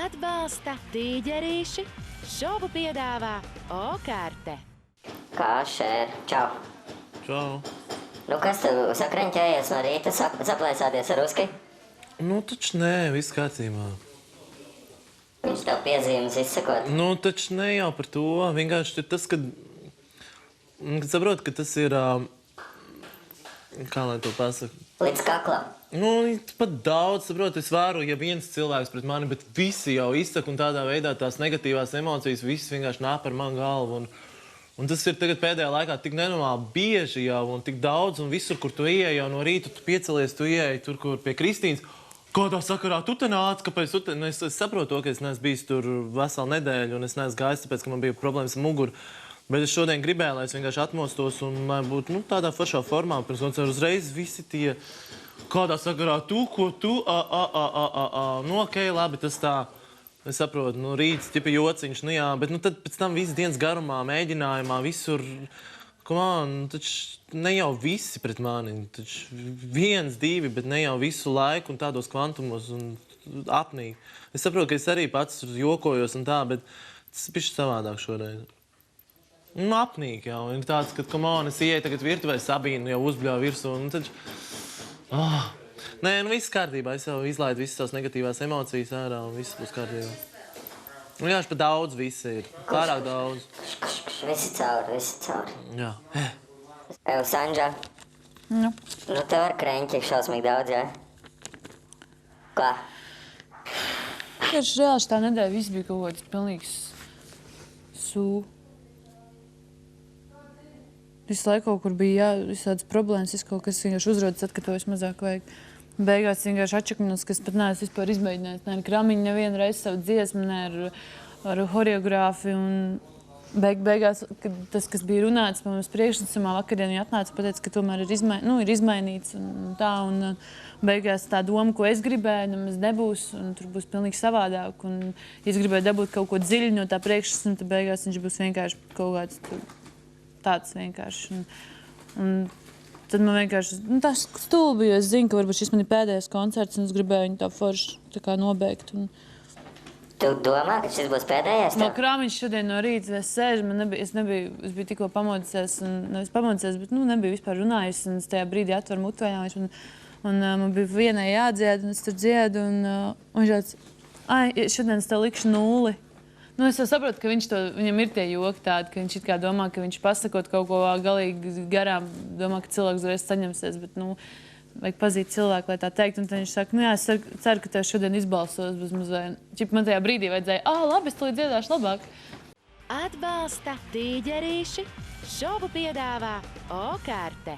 Atbalsta tīģerīši, šovu piedāvā O-karte. Kā, šēr? Čau. Čau. Nu, kas tu sakreņķējies no rīta, saplēsāties ar Uski? Nu, taču nē, viss kārtībā. Viņš tev piezīmes izsakot. Nu, taču ne jau par to. Vienkārši ir tas, kad saprot, ka tas ir, kā lai to pasaka? Līdz kaklam. Nu, pat daudz, saprot, es varu, ja viens cilvēks pret mani, bet visi jau izsaka un tādā veidā tās negatīvās emocijas, viss vienkārši nāk par manu galvu. Un tas ir tagad pēdējā laikā tik nenormāli bieži jau un tik daudz, un visur, kur tu ieej jau no rīta, tu piecelies, tu ieej tur, kur pie Kristīnas. Kādā sakarā tu te nāc? Kāpēc tu te? Nu, es saprotu to, ka es neesmu bijis tur veselu nedēļu, un es neesmu gājis, tāpēc, ka man bija problēmas ar muguru. Bet es šodien gribēju, lai es vienkārši atmostos un lai būtu, nu, tādā foršā formā. Pirms koncerta uzreiz visi tie, kādā sakarā tu, ko tu, nu, okei, labi, tas tā, es saprotu, nu, rīts, tipa jociņš, nu, jā, bet, nu, tad pēc tam viss dienas garumā, mēģinājumā, visur, taču ne jau visi pret mani, taču 1, 2, bet ne jau visu laiku un tādos kvantumos un apnīgi. Es saprotu, ka es arī pats jokojos un tā, bet tas ir bišķi savādāk šoreiz. Nu, apnīgi jau. Ir tāds, ka, es ieeju tagad virtuvē, Sabīnu jau uzbļauju virsū, un taču... Nē, nu, viss kārtībā. Es jau izlaidu visas tās negatīvās emocijas ārā, un viss būs kārtībā. Nu, jā, pa daudz viss ir. Pārāk daudz. Visi cauri, visi cauri. Jā. Ev, Sanža. Nu. Nu, tev ar kreņķi šausmīgi daudz, jā? Kā? Tieši reāli tā nedēļa viss bija kaut kāds pilnīgs Visu laiku kaut kur bija visādas problēmas, kaut kas vienkārši uzrodas, kad to vismazāk vajag. Beigās vienkārši atšakminos, kas pat neesmu vispār izmēģinājis. Ne ar Kramiņu nevienu reizi savu dziesmu, ne ar horeogrāfi. Un beigās, kad tas, kas bija runāts mums priekšnesumā, vakardien viņa atnāca, pateica, ka tomēr ir izmainīts un tā. Un beigās tā doma, ko es gribēju, nemaz nebūs, un tur būs pilnīgi savādāk. Un ja es gribēju dabūt kaut ko dziļu no tā priekšnesuma, tad beigās viņš būs vienkārši kaut kāds tāds vienkārši. Un tad man vienkārši, tas stulbi, jo es zinu, ka varbūt šis man ir pēdējais koncerts, un es gribēju viņu tā forši tā kā nobeigt. Tu domā, ka šis būs pēdējais? No Krāmiņš šodien no rīta es sēžu, es biju tikko pamodusies, bet nebiju vispār runājusi, un es tajā brīdī atveru mutvējām, un man bija vienai jādzied, un es tur dziedu, un viņš tāds, šodien es tev likšu 0. Nu, es jau saprotu, ka viņam ir tie joki tādi, ka viņš it kā domā, ka viņš pasakot kaut ko galīgi garām, domā, ka cilvēks uzreiz saņemsies, bet, vajag pazīt cilvēku, lai tā teikt, un tad viņš saka, jā, es ceru, ka tev šodien izbalsos bez mazliet. Man tajā brīdī vajadzēja, labi, es tulīt dziedāšu labāk. Atbalsta tīģerīši, šovu piedāvā O-karte.